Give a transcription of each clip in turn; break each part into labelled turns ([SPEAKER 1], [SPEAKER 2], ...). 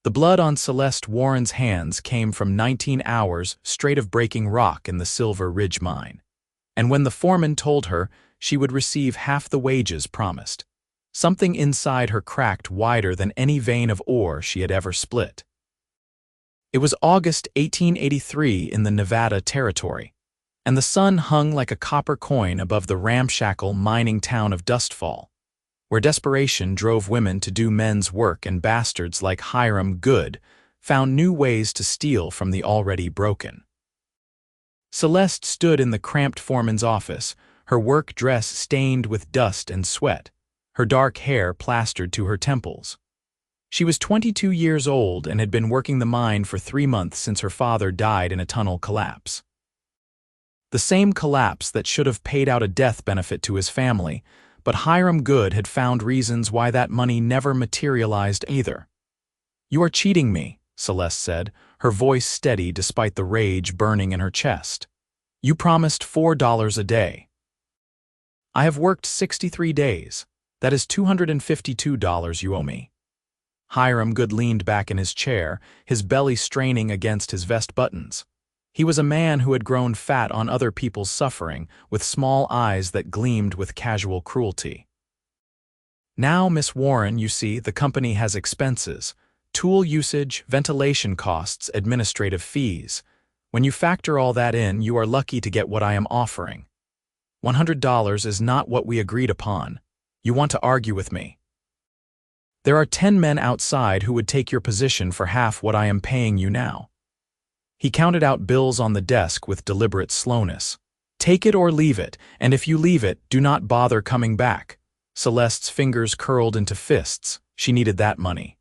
[SPEAKER 1] The blood on Celeste Warren's hands came from 19 hours straight of breaking rock in the Silver Ridge mine. And when the foreman told her she would receive half the wages promised, something inside her cracked wider than any vein of ore she had ever split. It was August 1883 in the Nevada Territory, and the sun hung like a copper coin above the ramshackle mining town of Dustfall, where desperation drove women to do men's work and bastards like Hiram Goode found new ways to steal from the already broken. Celeste stood in the cramped foreman's office, her work dress stained with dust and sweat, her dark hair plastered to her temples. She was 22 years old and had been working the mine for 3 months since her father died in a tunnel collapse. The same collapse that should have paid out a death benefit to his family, but Hiram Goode had found reasons why that money never materialized either. "You are cheating me," Celeste said, her voice steady despite the rage burning in her chest. "You promised $4 a day. I have worked 63 days. That is $252 you owe me." Hiram Goode leaned back in his chair, his belly straining against his vest buttons. He was a man who had grown fat on other people's suffering, with small eyes that gleamed with casual cruelty. "Now, Miss Warren, you see, the company has expenses. Tool usage, ventilation costs, administrative fees. When you factor all that in, you are lucky to get what I am offering. $100 is not what we agreed upon. You want to argue with me? There are 10 men outside who would take your position for half what I am paying you now." He counted out bills on the desk with deliberate slowness. "Take it or leave it, and if you leave it, do not bother coming back." Celeste's fingers curled into fists. She needed that money.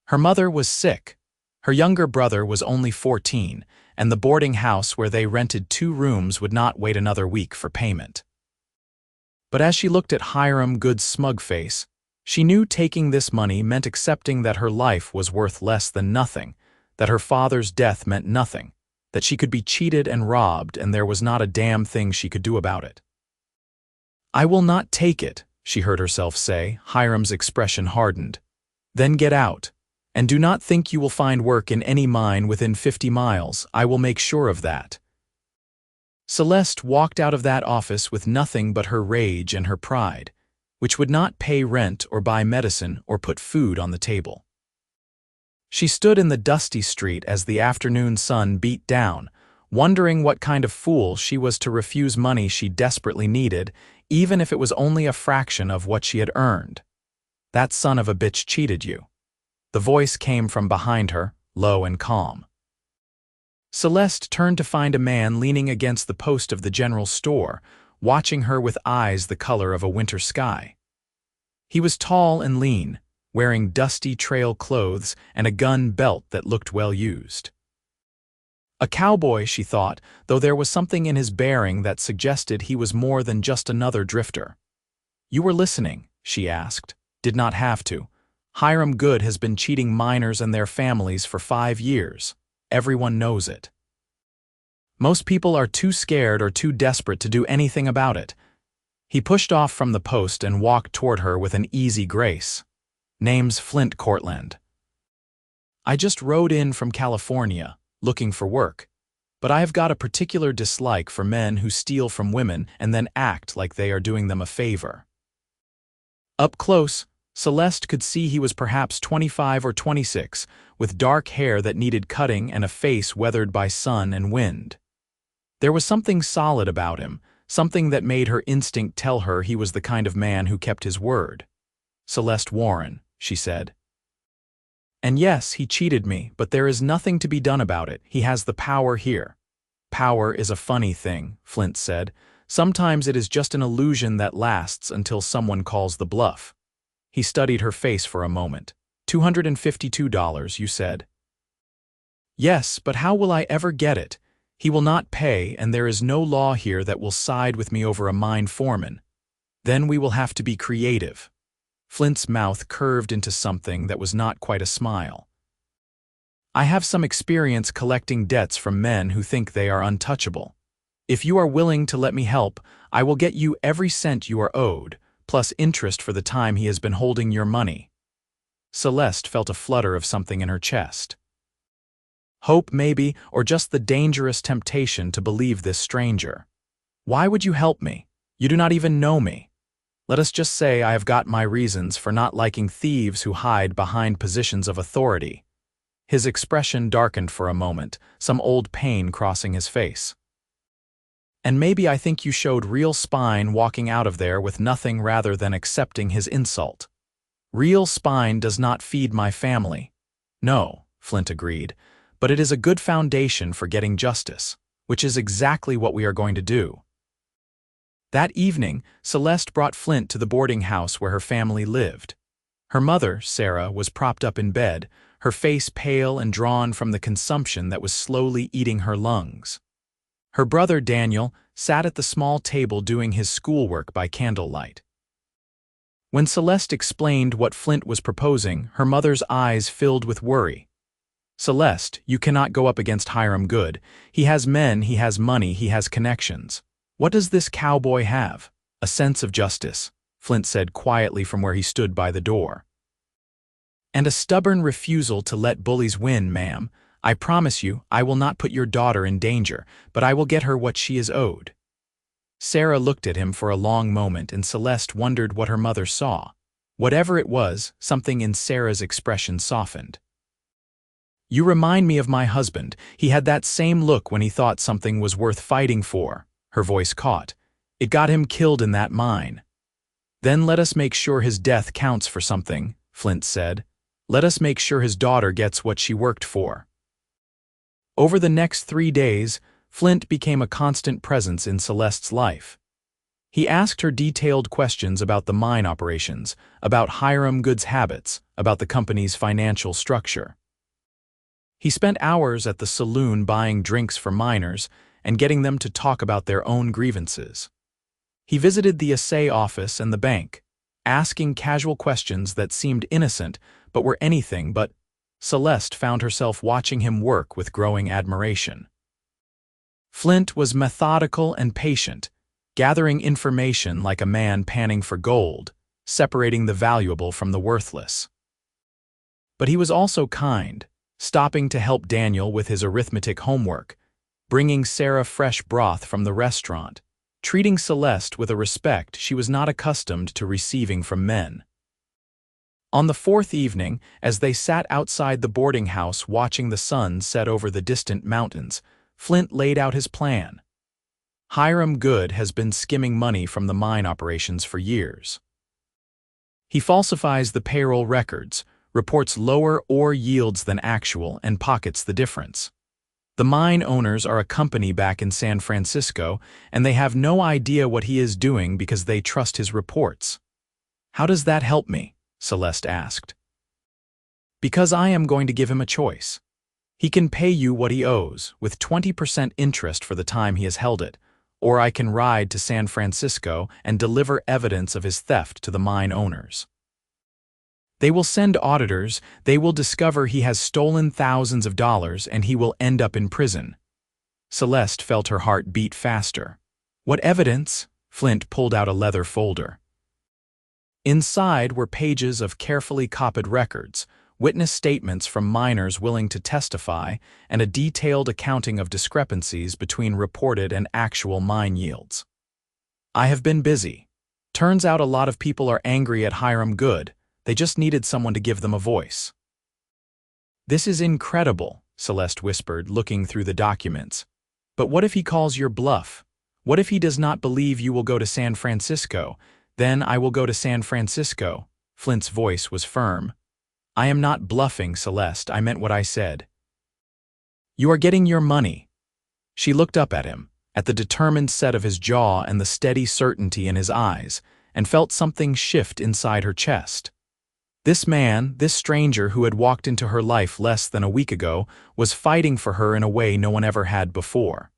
[SPEAKER 1] Her mother was sick. Her younger brother was only 14, and the boarding house where they rented 2 rooms would not wait another week for payment. But as she looked at Hiram Goode's smug face, she knew taking this money meant accepting that her life was worth less than nothing, that her father's death meant nothing, that she could be cheated and robbed and there was not a damn thing she could do about it. "I will not take it," she heard herself say. Hiram's expression hardened. "Then get out. And do not think you will find work in any mine within 50 miles. I will make sure of that." Celeste walked out of that office with nothing but her rage and her pride, which would not pay rent or buy medicine or put food on the table. She stood in the dusty street as the afternoon sun beat down, wondering what kind of fool she was to refuse money she desperately needed, even if it was only a fraction of what she had earned. "That son of a bitch cheated you." The voice came from behind her, low and calm. Celeste turned to find a man leaning against the post of the general store, watching her with eyes the color of a winter sky. He was tall and lean, wearing dusty trail clothes and a gun belt that looked well used. A cowboy, she thought, though there was something in his bearing that suggested he was more than just another drifter. "You were listening?" she asked. "Did not have to. Hiram Goode has been cheating miners and their families for 5 years. Everyone knows it. Most people are too scared or too desperate to do anything about it." He pushed off from the post and walked toward her with an easy grace. "Name's Flint Cordell. I just rode in from California, looking for work, but I have got a particular dislike for men who steal from women and then act like they are doing them a favor." Up close, Celeste could see he was perhaps 25 or 26, with dark hair that needed cutting and a face weathered by sun and wind. There was something solid about him, something that made her instinct tell her he was the kind of man who kept his word. "Celeste Warren," she said. "And yes, he cheated me, but there is nothing to be done about it. He has the power here." "Power is a funny thing," Flint said. "Sometimes it is just an illusion that lasts until someone calls the bluff." He studied her face for a moment. $252, you said? "Yes, but how will I ever get it? He will not pay, and there is no law here that will side with me over a mine foreman. Then we will have to be creative." Flint's mouth curved into something that was not quite a smile. "I have some experience collecting debts from men who think they are untouchable. If you are willing to let me help, I will get you every cent you are owed, plus interest for the time he has been holding your money." Celeste felt a flutter of something in her chest. Hope, maybe, or just the dangerous temptation to believe this stranger. Why would you help me? You do not even know me. Let us just say I have got my reasons for not liking thieves who hide behind positions of authority. His expression darkened for a moment, some old pain crossing his face. And maybe I think you showed real spine walking out of there with nothing rather than accepting his insult. Real spine does not feed my family. No, Flint agreed, but it is a good foundation for getting justice, which is exactly what we are going to do. That evening, Celeste brought Flint to the boarding house where her family lived. Her mother, Sarah, was propped up in bed, her face pale and drawn from the consumption that was slowly eating her lungs. Her brother, Daniel, sat at the small table doing his schoolwork by candlelight. When Celeste explained what Flint was proposing, her mother's eyes filled with worry. "Celeste, you cannot go up against Hiram Goode. He has men, he has money, he has connections. What does this cowboy have? A sense of justice," Flint said quietly from where he stood by the door. "And a stubborn refusal to let bullies win, ma'am. I promise you, I will not put your daughter in danger, but I will get her what she is owed." Sarah looked at him for a long moment, and Celeste wondered what her mother saw. Whatever it was, something in Sarah's expression softened. "You remind me of my husband. He had that same look when he thought something was worth fighting for." Her voice caught. "It got him killed in that mine." "Then let us make sure his death counts for something," Flint said. "Let us make sure his daughter gets what she worked for." Over the next 3 days, Flint became a constant presence in Celeste's life. He asked her detailed questions about the mine operations, about Hiram Goode's habits, about the company's financial structure. He spent hours at the saloon buying drinks for miners and getting them to talk about their own grievances. He visited the assay office and the bank, asking casual questions that seemed innocent but were anything but. Celeste found herself watching him work with growing admiration. Flint was methodical and patient, gathering information like a man panning for gold, separating the valuable from the worthless. But he was also kind, stopping to help Daniel with his arithmetic homework, bringing Sarah fresh broth from the restaurant, treating Celeste with a respect she was not accustomed to receiving from men. On the 4th evening, as they sat outside the boarding house watching the sun set over the distant mountains, Flint laid out his plan. Hiram Goode has been skimming money from the mine operations for years. He falsifies the payroll records, reports lower ore yields than actual, and pockets the difference. The mine owners are a company back in San Francisco, and they have no idea what he is doing because they trust his reports. "How does that help me?" Celeste asked. "Because I am going to give him a choice. He can pay you what he owes, with 20% interest for the time he has held it, or I can ride to San Francisco and deliver evidence of his theft to the mine owners. They will send auditors, they will discover he has stolen thousands of dollars, and he will end up in prison." Celeste felt her heart beat faster. "What evidence?" Flint pulled out a leather folder. Inside were pages of carefully copied records, witness statements from miners willing to testify, and a detailed accounting of discrepancies between reported and actual mine yields. "I have been busy. Turns out a lot of people are angry at Hiram Goode. They just needed someone to give them a voice." "This is incredible," Celeste whispered, looking through the documents. "But what if he calls your bluff? What if he does not believe you will go to San Francisco? Then I will go to San Francisco." Flint's voice was firm. "I am not bluffing, Celeste. I meant what I said. You are getting your money." She looked up at him, at the determined set of his jaw and the steady certainty in his eyes, and felt something shift inside her chest. This man, this stranger who had walked into her life less than a week ago, was fighting for her in a way no one ever had before.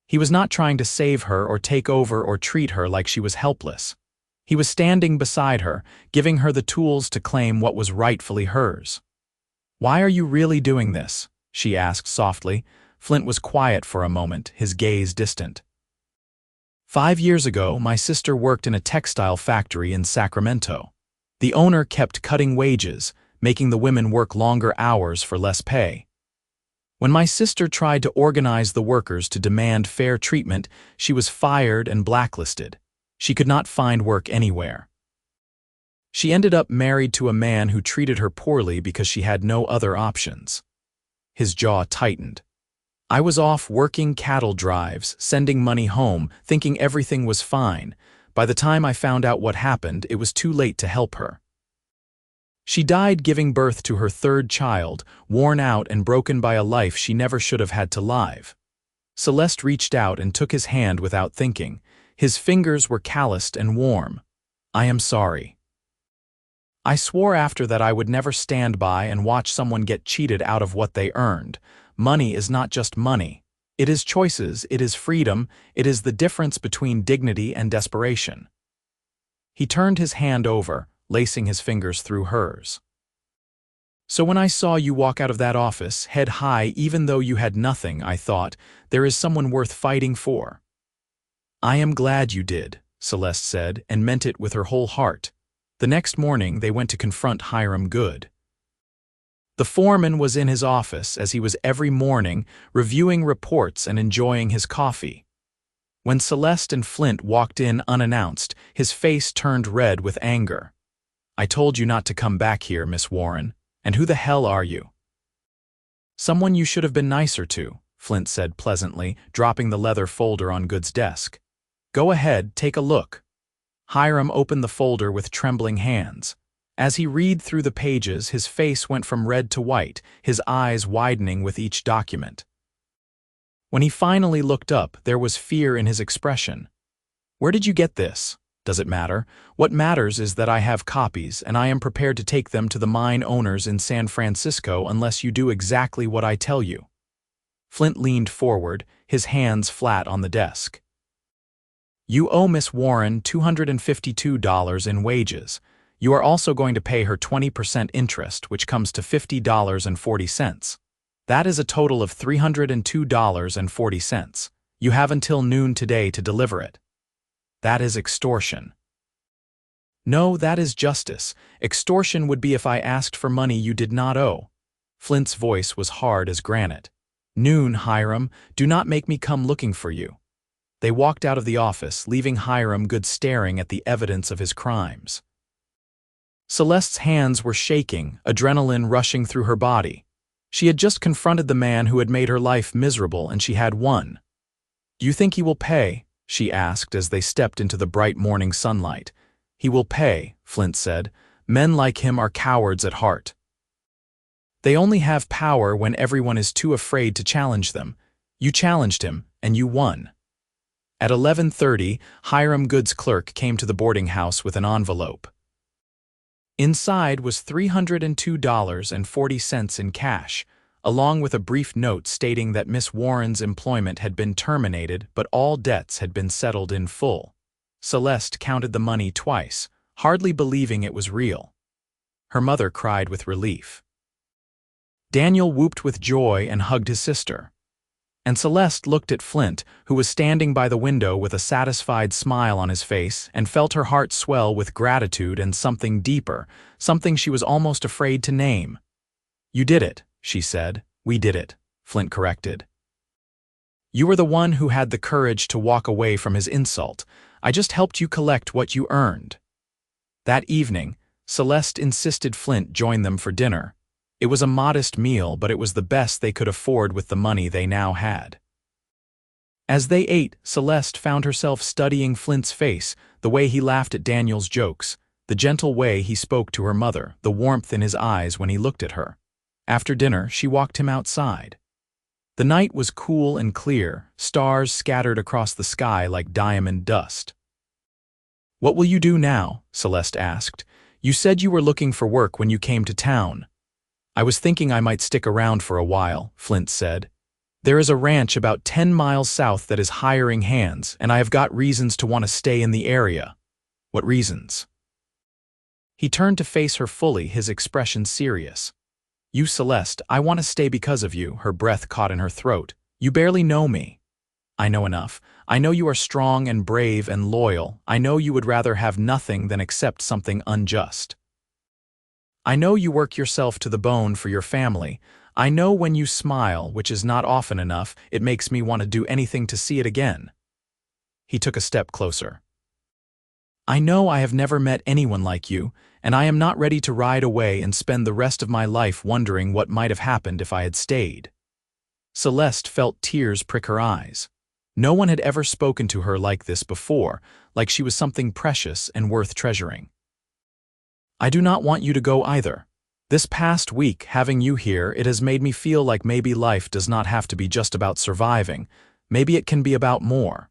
[SPEAKER 1] He was not trying to save her or take over or treat her like she was helpless. He was standing beside her, giving her the tools to claim what was rightfully hers. "Why are you really doing this?" she asked softly. Flint was quiet for a moment, his gaze distant. 5 years ago, my sister worked in a textile factory in Sacramento. The owner kept cutting wages, making the women work longer hours for less pay. When my sister tried to organize the workers to demand fair treatment, she was fired and blacklisted. She could not find work anywhere. She ended up married to a man who treated her poorly because she had no other options. His jaw tightened. I was off working cattle drives, sending money home, thinking everything was fine. By the time I found out what happened, it was too late to help her. She died giving birth to her third child, worn out and broken by a life she never should have had to live. Celeste reached out and took his hand without thinking. His fingers were calloused and warm. I am sorry. I swore after that I would never stand by and watch someone get cheated out of what they earned. Money is not just money. It is choices, it is freedom, it is the difference between dignity and desperation. He turned his hand over, lacing his fingers through hers. So when I saw you walk out of that office, head high even though you had nothing, I thought, there is someone worth fighting for. I am glad you did, Celeste said, and meant it with her whole heart. The next morning they went to confront Hiram Goode. The foreman was in his office, as he was every morning, reviewing reports and enjoying his coffee. When Celeste and Flint walked in unannounced, his face turned red with anger. I told you not to come back here, Miss Warren. And who the hell are you? Someone you should have been nicer to, Flint said pleasantly, dropping the leather folder on Goode's desk. Go ahead, take a look. Hiram opened the folder with trembling hands. As he read through the pages, his face went from red to white, his eyes widening with each document. When he finally looked up, there was fear in his expression. Where did you get this? Does it matter? What matters is that I have copies, and I am prepared to take them to the mine owners in San Francisco unless you do exactly what I tell you. Flint leaned forward, his hands flat on the desk. You owe Miss Warren $252 in wages. You are also going to pay her 20% interest, which comes to $50.40. That is a total of $302.40. You have until noon today to deliver it. That is extortion. No, that is justice. Extortion would be if I asked for money you did not owe. Flint's voice was hard as granite. Noon, Hiram, do not make me come looking for you. They walked out of the office, leaving Hiram Goode staring at the evidence of his crimes. Celeste's hands were shaking, adrenaline rushing through her body. She had just confronted the man who had made her life miserable, and she had won. Do you think he will pay? She asked as they stepped into the bright morning sunlight. He will pay, Flint said. Men like him are cowards at heart. They only have power when everyone is too afraid to challenge them. You challenged him, and you won. At 11:30, Hiram Goode's clerk came to the boarding house with an envelope. Inside was $302.40 in cash, along with a brief note stating that Miss Warren's employment had been terminated but all debts had been settled in full. Celeste counted the money twice, hardly believing it was real. Her mother cried with relief. Daniel whooped with joy and hugged his sister. And Celeste looked at Flint, who was standing by the window with a satisfied smile on his face, and felt her heart swell with gratitude and something deeper, something she was almost afraid to name. You did it, she said. We did it, Flint corrected. You were the one who had the courage to walk away from his insult. I just helped you collect what you earned. That evening, Celeste insisted Flint join them for dinner. It was a modest meal, but it was the best they could afford with the money they now had. As they ate, Celeste found herself studying Flint's face, the way he laughed at Daniel's jokes, the gentle way he spoke to her mother, the warmth in his eyes when he looked at her. After dinner, she walked him outside. The night was cool and clear, stars scattered across the sky like diamond dust. What will you do now? Celeste asked. You said you were looking for work when you came to town. I was thinking I might stick around for a while, Flint said. There is a ranch about 10 miles south that is hiring hands, and I have got reasons to want to stay in the area. What reasons? He turned to face her fully, his expression serious. You, Celeste, I want to stay because of you, her breath caught in her throat. You barely know me. I know enough. I know you are strong and brave and loyal. I know you would rather have nothing than accept something unjust. I know you work yourself to the bone for your family. I know when you smile, which is not often enough, it makes me want to do anything to see it again." He took a step closer. "I know I have never met anyone like you, and I am not ready to ride away and spend the rest of my life wondering what might have happened if I had stayed." Celeste felt tears prick her eyes. No one had ever spoken to her like this before, like she was something precious and worth treasuring. "I do not want you to go either. This past week, having you here, it has made me feel like maybe life does not have to be just about surviving. Maybe it can be about more."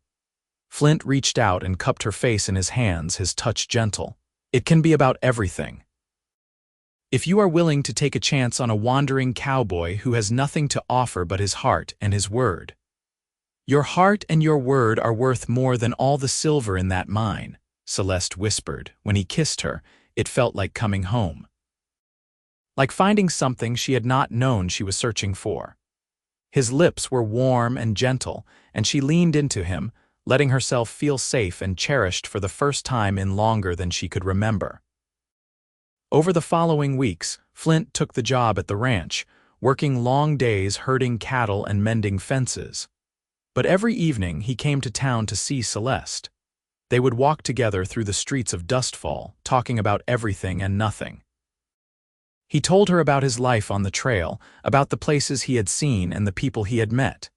[SPEAKER 1] Flint reached out and cupped her face in his hands, his touch gentle. "It can be about everything. If you are willing to take a chance on a wandering cowboy who has nothing to offer but his heart and his word. Your heart and your word are worth more than all the silver in that mine," Celeste whispered. When he kissed her, it felt like coming home. Like finding something she had not known she was searching for. His lips were warm and gentle, and she leaned into him, letting herself feel safe and cherished for the first time in longer than she could remember. Over the following weeks, Flint took the job at the ranch, working long days herding cattle and mending fences. But every evening he came to town to see Celeste. They would walk together through the streets of Dustfall, talking about everything and nothing. He told her about his life on the trail, about the places he had seen and the people he had met.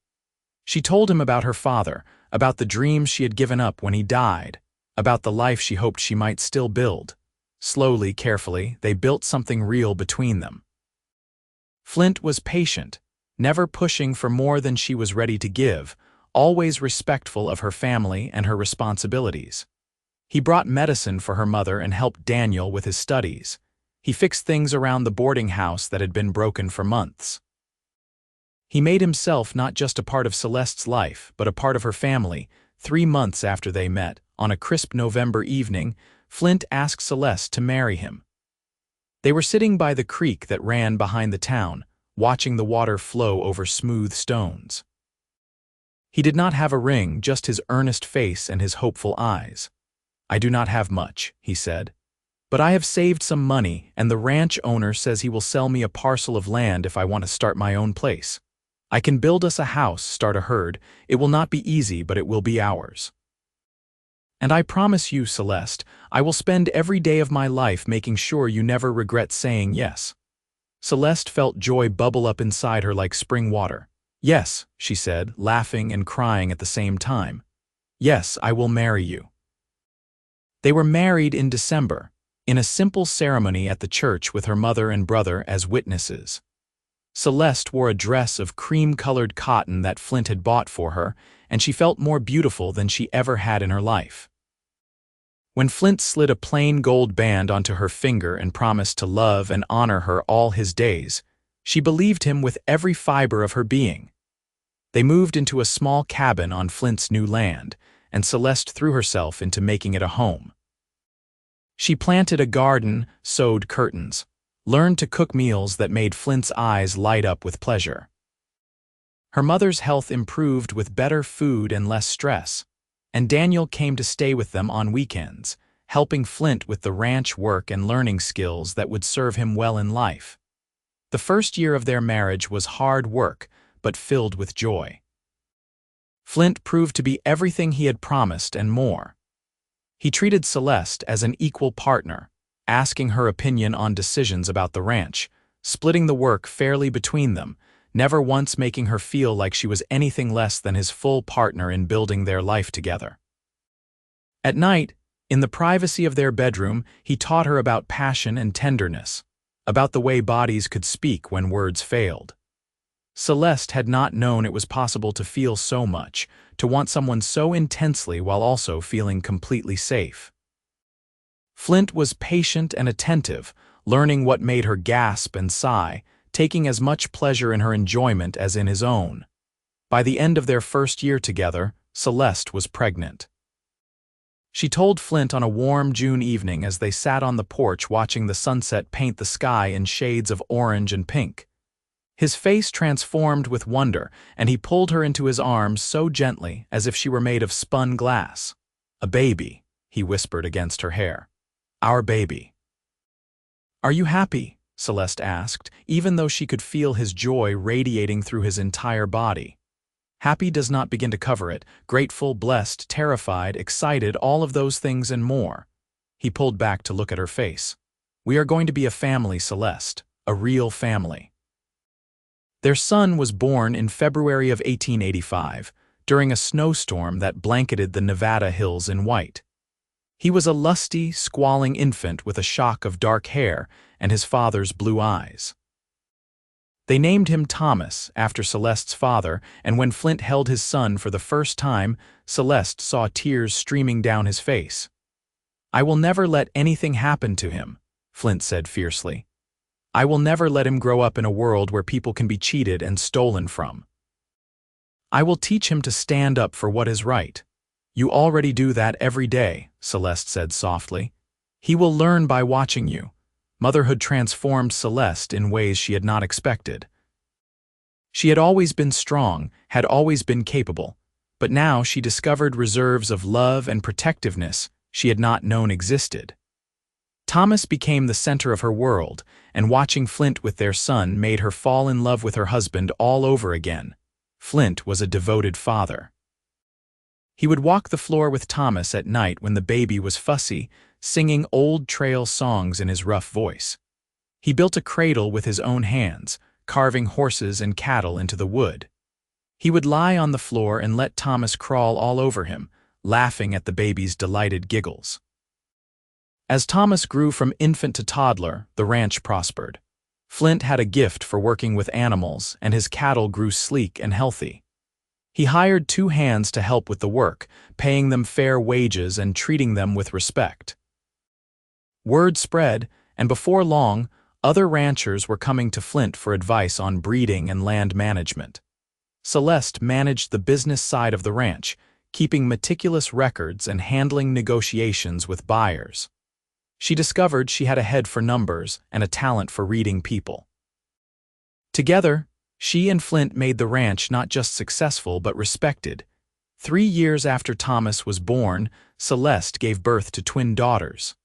[SPEAKER 1] She told him about her father, about the dreams she had given up when he died, about the life she hoped she might still build. Slowly, carefully, they built something real between them. Flint was patient, never pushing for more than she was ready to give, always respectful of her family and her responsibilities. He brought medicine for her mother and helped Daniel with his studies. He fixed things around the boarding house that had been broken for months. He made himself not just a part of Celeste's life, but a part of her family. 3 months after they met, on a crisp November evening, Flint asked Celeste to marry him. They were sitting by the creek that ran behind the town, watching the water flow over smooth stones. He did not have a ring, just his earnest face and his hopeful eyes. "I do not have much," he said. "But I have saved some money, and the ranch owner says he will sell me a parcel of land if I want to start my own place. I can build us a house, start a herd. It will not be easy, but it will be ours. And I promise you, Celeste, I will spend every day of my life making sure you never regret saying yes." Celeste felt joy bubble up inside her like spring water. "Yes," she said, laughing and crying at the same time. "Yes, I will marry you." They were married in December, in a simple ceremony at the church with her mother and brother as witnesses. Celeste wore a dress of cream-colored cotton that Flint had bought for her, and she felt more beautiful than she ever had in her life. When Flint slid a plain gold band onto her finger and promised to love and honor her all his days, she believed him with every fiber of her being. They moved into a small cabin on Flint's new land, and Celeste threw herself into making it a home. She planted a garden, sewed curtains, learned to cook meals that made Flint's eyes light up with pleasure. Her mother's health improved with better food and less stress, and Daniel came to stay with them on weekends, helping Flint with the ranch work and learning skills that would serve him well in life. The first year of their marriage was hard work, but filled with joy. Flint proved to be everything he had promised and more. He treated Celeste as an equal partner, asking her opinion on decisions about the ranch, splitting the work fairly between them, never once making her feel like she was anything less than his full partner in building their life together. At night, in the privacy of their bedroom, he taught her about passion and tenderness, about the way bodies could speak when words failed. Celeste had not known it was possible to feel so much, to want someone so intensely while also feeling completely safe. Flint was patient and attentive, learning what made her gasp and sigh, taking as much pleasure in her enjoyment as in his own. By the end of their first year together, Celeste was pregnant. She told Flint on a warm June evening as they sat on the porch watching the sunset paint the sky in shades of orange and pink. His face transformed with wonder, and he pulled her into his arms so gently as if she were made of spun glass. "A baby," he whispered against her hair. "Our baby. Are you happy?" Celeste asked, even though she could feel his joy radiating through his entire body. Happy does not begin to cover it. Grateful, blessed, terrified, excited, all of those things and more. He pulled back to look at her face. We are going to be a family, Celeste. A real family. Their son was born in February of 1885, during a snowstorm that blanketed the Nevada hills in white. He was a lusty, squalling infant with a shock of dark hair and his father's blue eyes. They named him Thomas, after Celeste's father, and when Flint held his son for the first time, Celeste saw tears streaming down his face. I will never let anything happen to him, Flint said fiercely. I will never let him grow up in a world where people can be cheated and stolen from. I will teach him to stand up for what is right. You already do that every day, Celeste said softly. He will learn by watching you. Motherhood transformed Celeste in ways she had not expected. She had always been strong, had always been capable, but now she discovered reserves of love and protectiveness she had not known existed. Thomas became the center of her world, and watching Flint with their son made her fall in love with her husband all over again. Flint was a devoted father. He would walk the floor with Thomas at night when the baby was fussy, singing old trail songs in his rough voice. He built a cradle with his own hands, carving horses and cattle into the wood. He would lie on the floor and let Thomas crawl all over him, laughing at the baby's delighted giggles. As Thomas grew from infant to toddler, the ranch prospered. Flint had a gift for working with animals, and his cattle grew sleek and healthy. He hired 2 hands to help with the work, paying them fair wages and treating them with respect. Word spread, and before long, other ranchers were coming to Flint for advice on breeding and land management. Celeste managed the business side of the ranch, keeping meticulous records and handling negotiations with buyers. She discovered she had a head for numbers and a talent for reading people. Together, she and Flint made the ranch not just successful but respected. 3 years after Thomas was born, Celeste gave birth to twin daughters.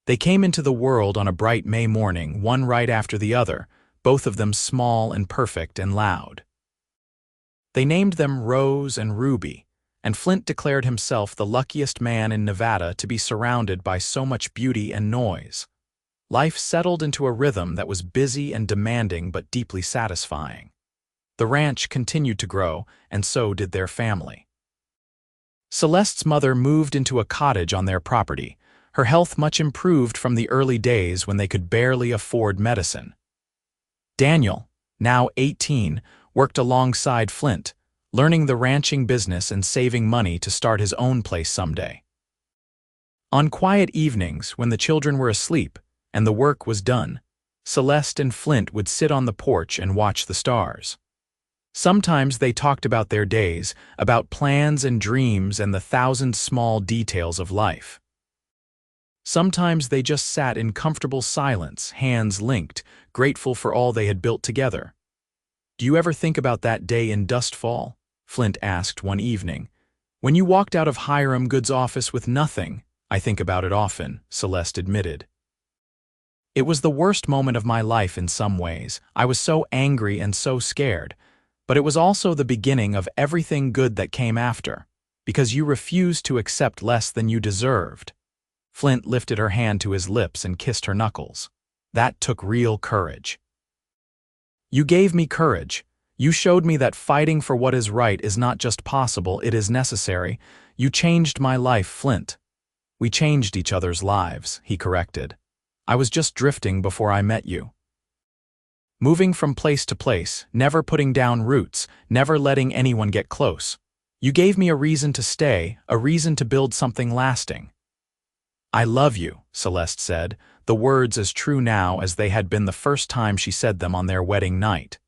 [SPEAKER 1] They came into the world on a bright May morning, one right after the other, both of them small and perfect and loud. They named them Rose and Ruby, and Flint declared himself the luckiest man in Nevada to be surrounded by so much beauty and noise. Life settled into a rhythm that was busy and demanding but deeply satisfying. The ranch continued to grow, and so did their family. Celeste's mother moved into a cottage on their property, her health much improved from the early days when they could barely afford medicine. Daniel, now 18, worked alongside Flint, learning the ranching business and saving money to start his own place someday. On quiet evenings, when the children were asleep and the work was done, Celeste and Flint would sit on the porch and watch the stars. Sometimes they talked about their days, about plans and dreams and the 1,000 small details of life. Sometimes they just sat in comfortable silence, hands linked, grateful for all they had built together. Do you ever think about that day in Dustfall? Flint asked one evening. When you walked out of Hiram Goode's office with nothing. I think about it often, Celeste admitted. It was the worst moment of my life in some ways. I was so angry and so scared. But it was also the beginning of everything good that came after, because you refused to accept less than you deserved. Flint lifted her hand to his lips and kissed her knuckles. That took real courage. You gave me courage. You showed me that fighting for what is right is not just possible, it is necessary. You changed my life, Flint. We changed each other's lives, he corrected. I was just drifting before I met you. Moving from place to place, never putting down roots, never letting anyone get close. You gave me a reason to stay, a reason to build something lasting. I love you, Celeste said, the words as true now as they had been the first time she said them on their wedding night.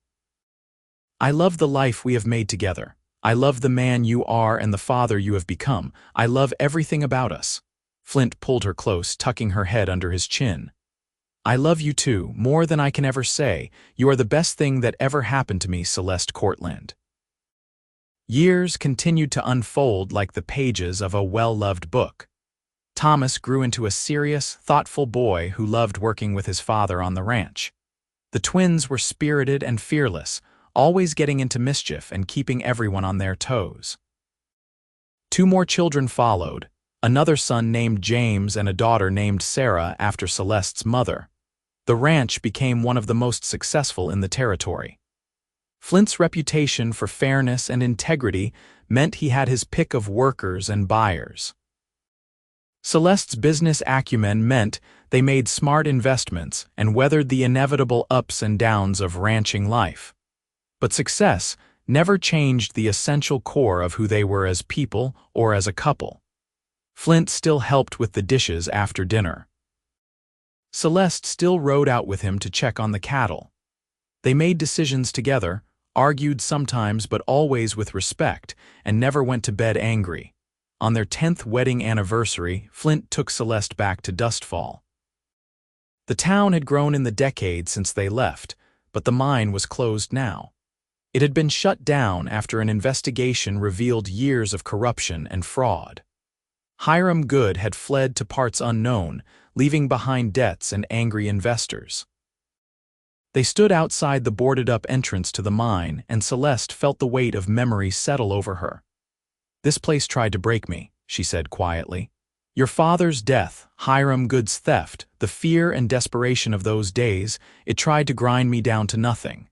[SPEAKER 1] I love the life we have made together. I love the man you are and the father you have become. I love everything about us. Flint pulled her close, tucking her head under his chin. I love you too, more than I can ever say. You are the best thing that ever happened to me, Celeste Cortland. Years continued to unfold like the pages of a well-loved book. Thomas grew into a serious, thoughtful boy who loved working with his father on the ranch. The twins were spirited and fearless, always getting into mischief and keeping everyone on their toes. 2 more children followed, another son named James and a daughter named Sarah after Celeste's mother. The ranch became one of the most successful in the territory. Flint's reputation for fairness and integrity meant he had his pick of workers and buyers. Celeste's business acumen meant they made smart investments and weathered the inevitable ups and downs of ranching life. But success never changed the essential core of who they were as people or as a couple. Flint still helped with the dishes after dinner. Celeste still rode out with him to check on the cattle. They made decisions together, argued sometimes but always with respect, and never went to bed angry. On their 10th wedding anniversary, Flint took Celeste back to Dustfall. The town had grown in the decade since they left, but the mine was closed now. It had been shut down after an investigation revealed years of corruption and fraud. Hiram Goode had fled to parts unknown, leaving behind debts and angry investors. They stood outside the boarded-up entrance to the mine, and Celeste felt the weight of memory settle over her. "This place tried to break me," she said quietly. "Your father's death, Hiram Goode's theft, the fear and desperation of those days, it tried to grind me down to nothing."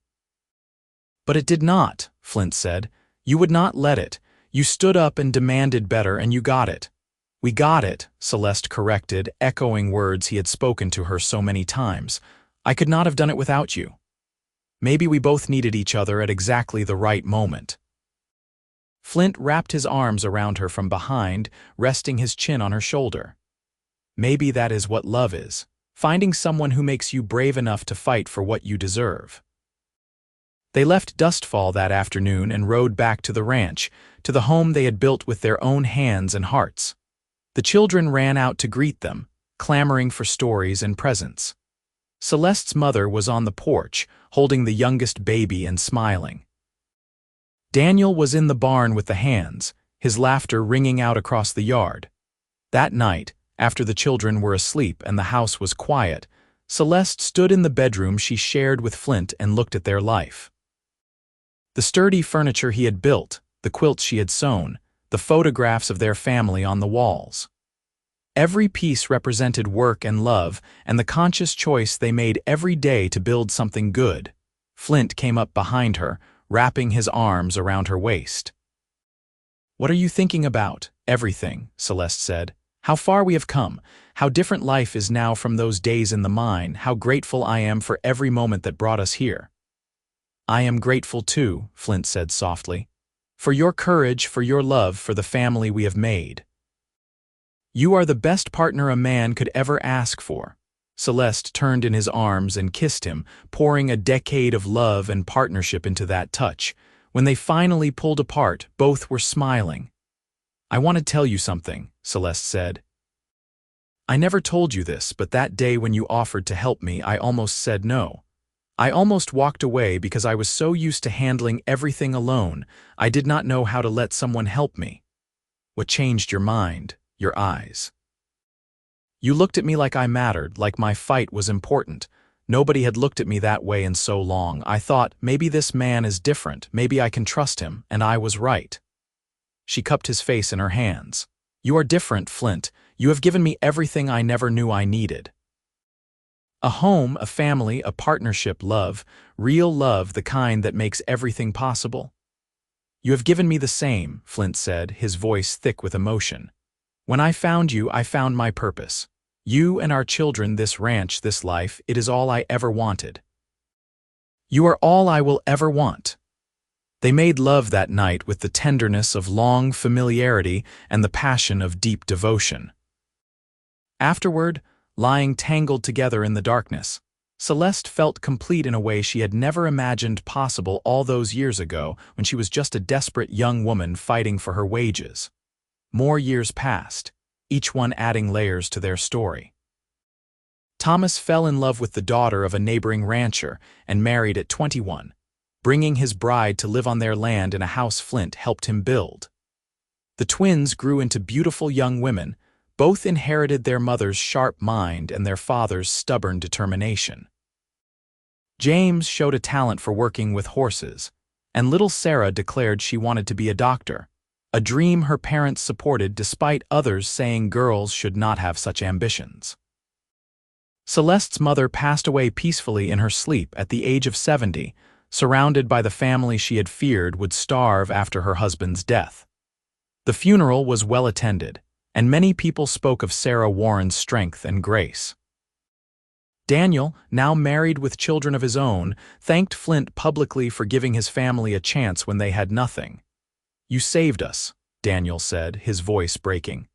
[SPEAKER 1] "But it did not," Flint said. "You would not let it. You stood up and demanded better, and you got it." "We got it," Celeste corrected, echoing words he had spoken to her so many times. "I could not have done it without you. Maybe we both needed each other at exactly the right moment." Flint wrapped his arms around her from behind, resting his chin on her shoulder. "Maybe that is what love is, finding someone who makes you brave enough to fight for what you deserve." They left Dustfall that afternoon and rode back to the ranch, to the home they had built with their own hands and hearts. The children ran out to greet them, clamoring for stories and presents. Celeste's mother was on the porch, holding the youngest baby and smiling. Daniel was in the barn with the hands, his laughter ringing out across the yard. That night, after the children were asleep and the house was quiet, Celeste stood in the bedroom she shared with Flint and looked at their life. The sturdy furniture he had built, the quilts she had sewn, the photographs of their family on the walls. Every piece represented work and love and the conscious choice they made every day to build something good. Flint came up behind her, wrapping his arms around her waist. "What are you thinking about?" "Everything," Celeste said. "How far we have come, how different life is now from those days in the mine, how grateful I am for every moment that brought us here." "I am grateful too," Flint said softly. "For your courage, for your love, for the family we have made. You are the best partner a man could ever ask for." Celeste turned in his arms and kissed him, pouring a decade of love and partnership into that touch. When they finally pulled apart, both were smiling. "I want to tell you something," Celeste said. "I never told you this, but that day when you offered to help me, I almost said no. I almost walked away because I was so used to handling everything alone, I did not know how to let someone help me. What changed your mind? Your eyes. You looked at me like I mattered, like my fight was important. Nobody had looked at me that way in so long. I thought, maybe this man is different, maybe I can trust him, and I was right." She cupped his face in her hands. "You are different, Flint. You have given me everything I never knew I needed. A home, a family, a partnership, love, real love, the kind that makes everything possible. You have given me the same," Flint said, his voice thick with emotion. "When I found you, I found my purpose. You and our children, this ranch, this life, it is all I ever wanted. You are all I will ever want." They made love that night with the tenderness of long familiarity and the passion of deep devotion. Afterward, lying tangled together in the darkness, Celeste felt complete in a way she had never imagined possible all those years ago when she was just a desperate young woman fighting for her wages. More years passed, each one adding layers to their story. Thomas fell in love with the daughter of a neighboring rancher and married at 21, bringing his bride to live on their land in a house Flint helped him build. The twins grew into beautiful young women. Both inherited their mother's sharp mind and their father's stubborn determination. James showed a talent for working with horses, and little Sarah declared she wanted to be a doctor, a dream her parents supported despite others saying girls should not have such ambitions. Celeste's mother passed away peacefully in her sleep at the age of 70, surrounded by the family she had feared would starve after her husband's death. The funeral was well attended, and many people spoke of Sarah Warren's strength and grace. Daniel, now married with children of his own, thanked Flint publicly for giving his family a chance when they had nothing. "You saved us," Daniel said, his voice breaking.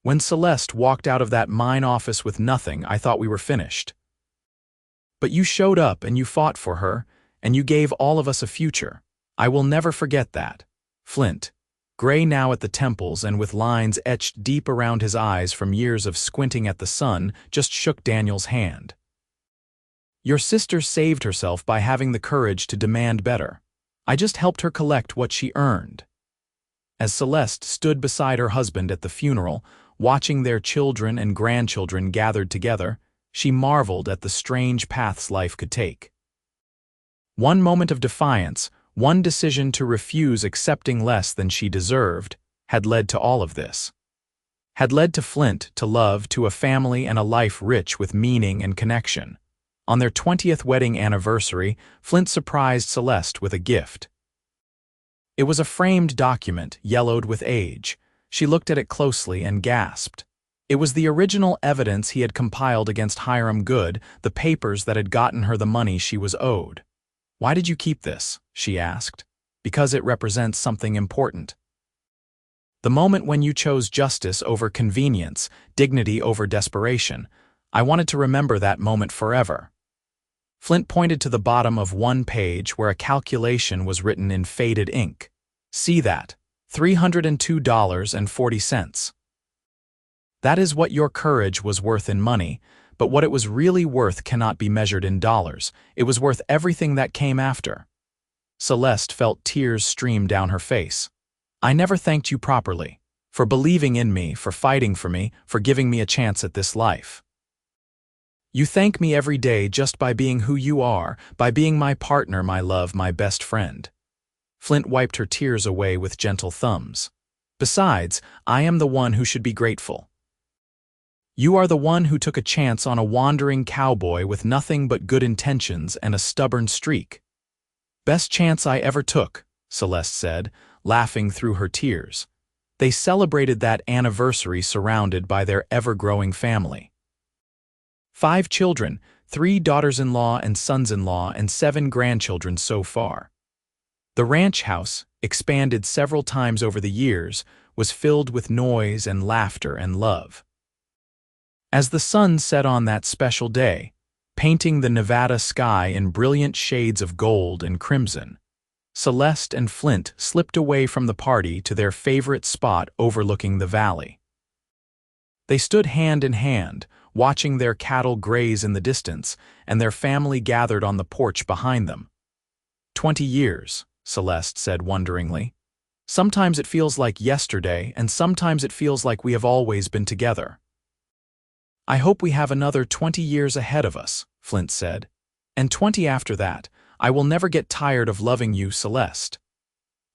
[SPEAKER 1] "When Celeste walked out of that mine office with nothing, I thought we were finished. But you showed up and you fought for her, and you gave all of us a future. I will never forget that." Flint, gray now at the temples and with lines etched deep around his eyes from years of squinting at the sun, just shook Daniel's hand. "Your sister saved herself by having the courage to demand better. I just helped her collect what she earned." As Celeste stood beside her husband at the funeral, watching their children and grandchildren gathered together, she marveled at the strange paths life could take. One moment of defiance, one decision to refuse accepting less than she deserved, had led to all of this. Had led to Flint, to love, to a family and a life rich with meaning and connection. On their 20th wedding anniversary, Flint surprised Celeste with a gift. It was a framed document, yellowed with age. She looked at it closely and gasped. It was the original evidence he had compiled against Hiram Goode, the papers that had gotten her the money she was owed. "Why did you keep this?" she asked. "Because it represents something important. The moment when you chose justice over convenience, dignity over desperation. I wanted to remember that moment forever." Flint pointed to the bottom of one page where a calculation was written in faded ink. "See that? $302.40. That is what your courage was worth in money, but what it was really worth cannot be measured in dollars. It was worth everything that came after." Celeste felt tears stream down her face. "I never thanked you properly. For believing in me, for fighting for me, for giving me a chance at this life. You thank me every day just by being who you are, by being my partner, my love, my best friend." Flint wiped her tears away with gentle thumbs. "Besides, I am the one who should be grateful. You are the one who took a chance on a wandering cowboy with nothing but good intentions and a stubborn streak." "Best chance I ever took," Celeste said, laughing through her tears. They celebrated that anniversary surrounded by their ever-growing family. 5 children, 3 daughters-in-law and sons-in-law, and 7 grandchildren so far. The ranch house, expanded several times over the years, was filled with noise and laughter and love. As the sun set on that special day, painting the Nevada sky in brilliant shades of gold and crimson, Celeste and Flint slipped away from the party to their favorite spot overlooking the valley. They stood hand in hand, watching their cattle graze in the distance, and their family gathered on the porch behind them. 20 years, Celeste said wonderingly. "Sometimes it feels like yesterday, and sometimes it feels like we have always been together." "I hope we have another 20 years ahead of us," Flint said. "And 20 after that. I will never get tired of loving you, Celeste."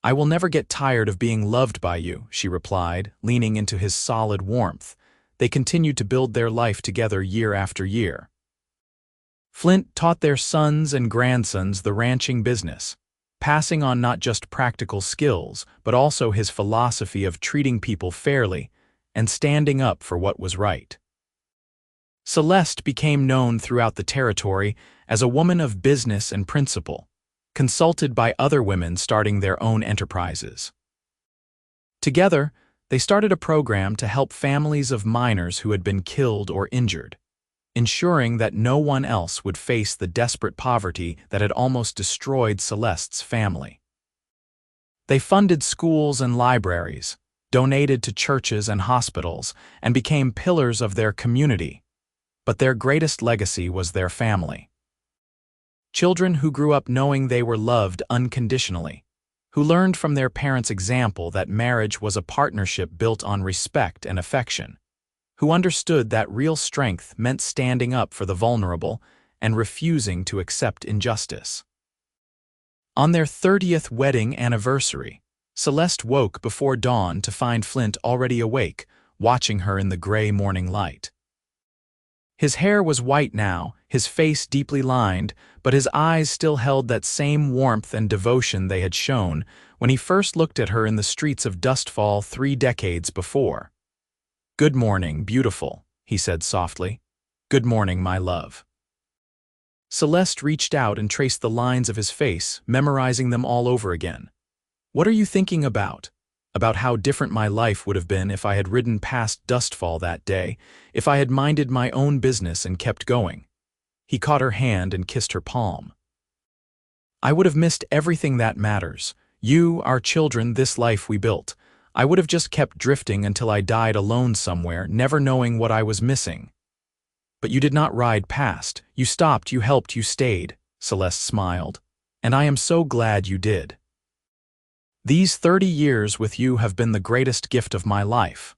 [SPEAKER 1] "I will never get tired of being loved by you," she replied, leaning into his solid warmth. They continued to build their life together year after year. Flint taught their sons and grandsons the ranching business, passing on not just practical skills, but also his philosophy of treating people fairly and standing up for what was right. Celeste became known throughout the territory as a woman of business and principle, consulted by other women starting their own enterprises. Together, they started a program to help families of miners who had been killed or injured, ensuring that no one else would face the desperate poverty that had almost destroyed Celeste's family. They funded schools and libraries, donated to churches and hospitals, and became pillars of their community. But their greatest legacy was their family. Children who grew up knowing they were loved unconditionally, who learned from their parents' example that marriage was a partnership built on respect and affection, who understood that real strength meant standing up for the vulnerable and refusing to accept injustice. On their 30th wedding anniversary, Celeste woke before dawn to find Flint already awake, watching her in the gray morning light. His hair was white now, his face deeply lined, but his eyes still held that same warmth and devotion they had shown when he first looked at her in the streets of Dustfall 3 decades before. "Good morning, beautiful," he said softly. "Good morning, my love." Celeste reached out and traced the lines of his face, memorizing them all over again. "What are you thinking about? About how different my life would have been if I had ridden past Dustfall that day, if I had minded my own business and kept going." He caught her hand and kissed her palm. "I would have missed everything that matters. You, our children, this life we built. I would have just kept drifting until I died alone somewhere, never knowing what I was missing." "But you did not ride past. You stopped, you helped, you stayed," Celeste smiled. "And I am so glad you did. These 30 years with you have been the greatest gift of my life."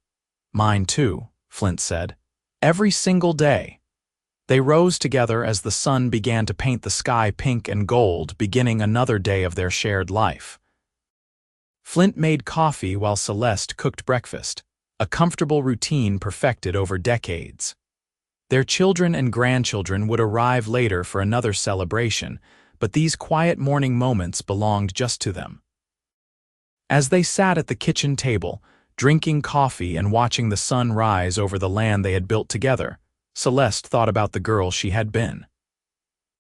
[SPEAKER 1] "Mine too," Flint said. "Every single day." They rose together as the sun began to paint the sky pink and gold, beginning another day of their shared life. Flint made coffee while Celeste cooked breakfast, a comfortable routine perfected over decades. Their children and grandchildren would arrive later for another celebration, but these quiet morning moments belonged just to them. As they sat at the kitchen table, drinking coffee and watching the sun rise over the land they had built together, Celeste thought about the girl she had been.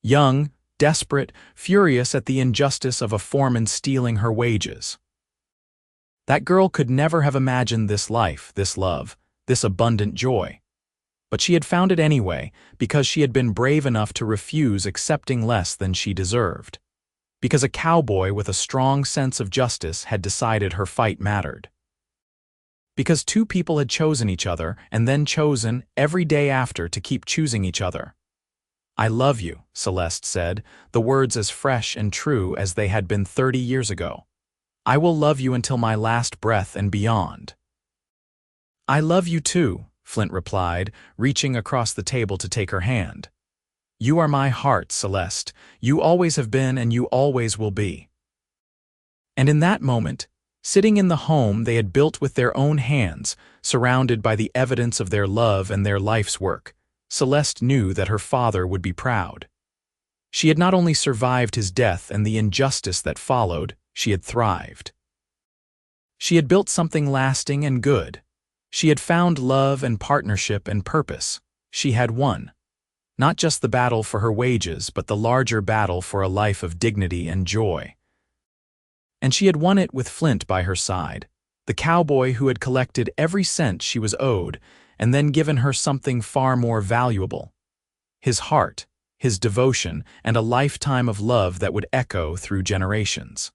[SPEAKER 1] Young, desperate, furious at the injustice of a foreman stealing her wages. That girl could never have imagined this life, this love, this abundant joy. But she had found it anyway because she had been brave enough to refuse accepting less than she deserved. Because a cowboy with a strong sense of justice had decided her fight mattered. Because 2 people had chosen each other and then chosen every day after to keep choosing each other. "I love you," Celeste said, the words as fresh and true as they had been 30 years ago. "I will love you until my last breath and beyond." "I love you too," Flint replied, reaching across the table to take her hand. "You are my heart, Celeste. You always have been and you always will be." And in that moment, sitting in the home they had built with their own hands, surrounded by the evidence of their love and their life's work, Celeste knew that her father would be proud. She had not only survived his death and the injustice that followed, she had thrived. She had built something lasting and good. She had found love and partnership and purpose. She had won. Not just the battle for her wages, but the larger battle for a life of dignity and joy. And she had won it with Flint by her side, the cowboy who had collected every cent she was owed and then given her something far more valuable: his heart, his devotion, and a lifetime of love that would echo through generations.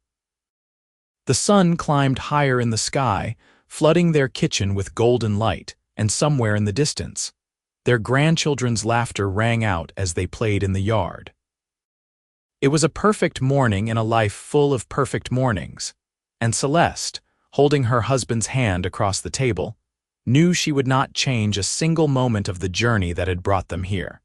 [SPEAKER 1] The sun climbed higher in the sky, flooding their kitchen with golden light, and somewhere in the distance, their grandchildren's laughter rang out as they played in the yard. It was a perfect morning in a life full of perfect mornings, and Celeste, holding her husband's hand across the table, knew she would not change a single moment of the journey that had brought them here.